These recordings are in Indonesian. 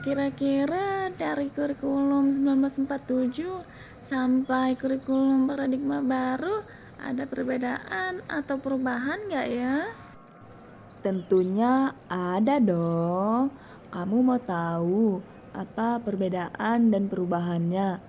Kira-kira dari kurikulum 1947 sampai kurikulum paradigma baru ada perbedaan atau perubahan nggak ya? Tentunya ada dong. Kamu mau tahu apa perbedaan dan perubahannya?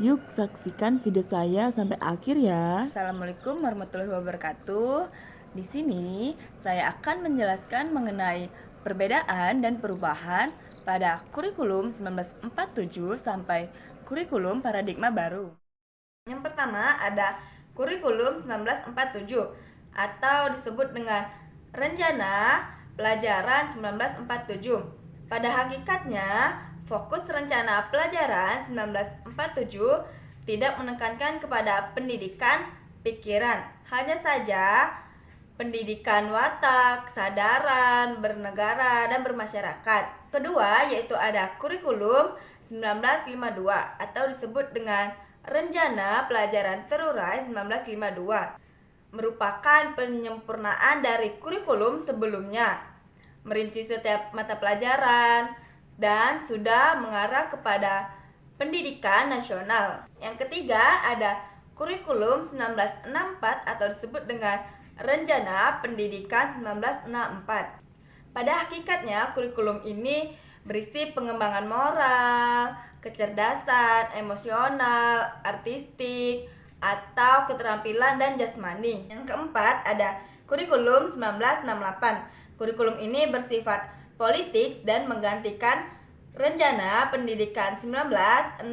Yuk saksikan video saya sampai akhir ya. Assalamualaikum warahmatullahi wabarakatuh. Di sini saya akan menjelaskan mengenai perbedaan dan perubahan pada kurikulum 1947 sampai kurikulum paradigma baru. Yang pertama ada kurikulum 1947 atau disebut dengan Rencana Pelajaran 1947. Pada hakikatnya, fokus rencana pelajaran 1947 tidak menekankan kepada pendidikan pikiran, hanya saja pendidikan watak, kesadaran, bernegara, dan bermasyarakat. Kedua, yaitu ada kurikulum 1952 atau disebut dengan Rencana Pelajaran Terurai 1952. Merupakan penyempurnaan dari kurikulum sebelumnya, merinci setiap mata pelajaran, dan sudah mengarah kepada pendidikan nasional. Yang ketiga ada kurikulum 1964 atau disebut dengan Rencana Pendidikan 1964. Pada hakikatnya kurikulum ini berisi pengembangan moral, kecerdasan, emosional, artistik, atau keterampilan dan jasmani. Yang keempat ada kurikulum 1968. Kurikulum ini bersifat politik dan menggantikan Rencana Pendidikan 1964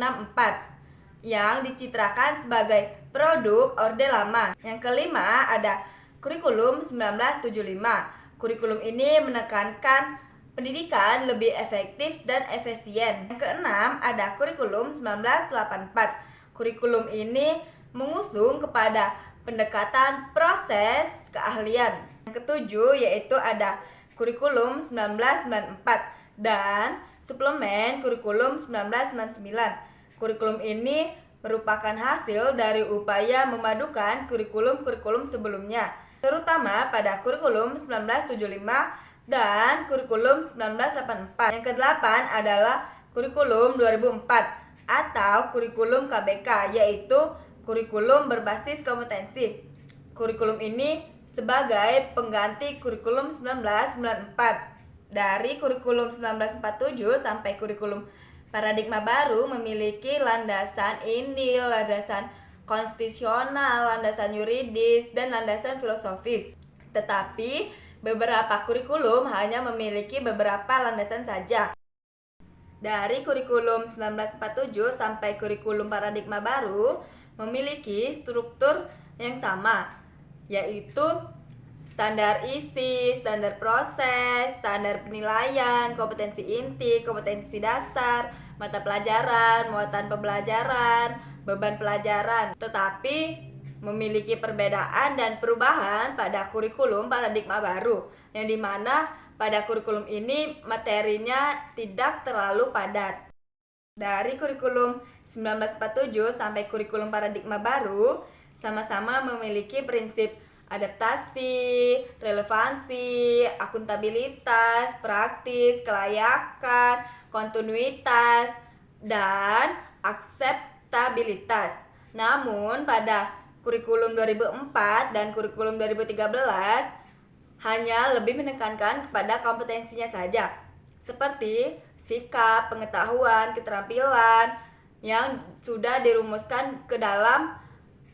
yang dicitrakan sebagai produk Orde Lama. Yang kelima ada kurikulum 1975. Kurikulum ini menekankan pendidikan lebih efektif dan efisien. Yang keenam ada kurikulum 1984. Kurikulum ini mengusung kepada pendekatan proses keahlian. Yang ketujuh yaitu ada kurikulum 1994 dan suplemen kurikulum 1999. Kurikulum ini merupakan hasil dari upaya memadukan kurikulum-kurikulum sebelumnya, terutama pada kurikulum 1975 dan kurikulum 1984. Yang kedelapan adalah kurikulum 2004 atau kurikulum KBK, yaitu kurikulum berbasis kompetensi. Kurikulum ini sebagai pengganti kurikulum 1994. Dari kurikulum 1947 sampai kurikulum paradigma baru memiliki landasan inil, landasan konstitusional, landasan yuridis, dan landasan filosofis. Tetapi beberapa kurikulum hanya memiliki beberapa landasan saja. Dari kurikulum 1947 sampai kurikulum paradigma baru memiliki struktur yang sama, yaitu standar isi, standar proses, standar penilaian, kompetensi inti, kompetensi dasar, mata pelajaran, muatan pembelajaran, beban pelajaran. Tetapi memiliki perbedaan dan perubahan pada kurikulum paradigma baru, yang dimana pada kurikulum ini materinya tidak terlalu padat. Dari kurikulum 1947 sampai kurikulum paradigma baru sama-sama memiliki prinsip adaptasi, relevansi, akuntabilitas, praktis, kelayakan, kontinuitas, dan akseptabilitas. Namun pada kurikulum 2004 dan kurikulum 2013 hanya lebih menekankan kepada kompetensinya saja, seperti sikap, pengetahuan, keterampilan yang sudah dirumuskan ke dalam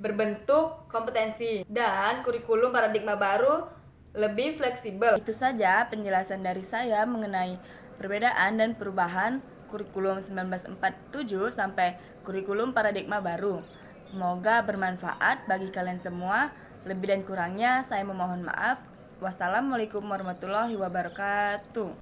berbentuk kompetensi, dan kurikulum paradigma baru lebih fleksibel. Itu saja penjelasan dari saya mengenai perbedaan dan perubahan kurikulum 1947 sampai kurikulum paradigma baru. Semoga bermanfaat bagi kalian semua. Lebih dan kurangnya saya memohon maaf. Wassalamualaikum warahmatullahi wabarakatuh.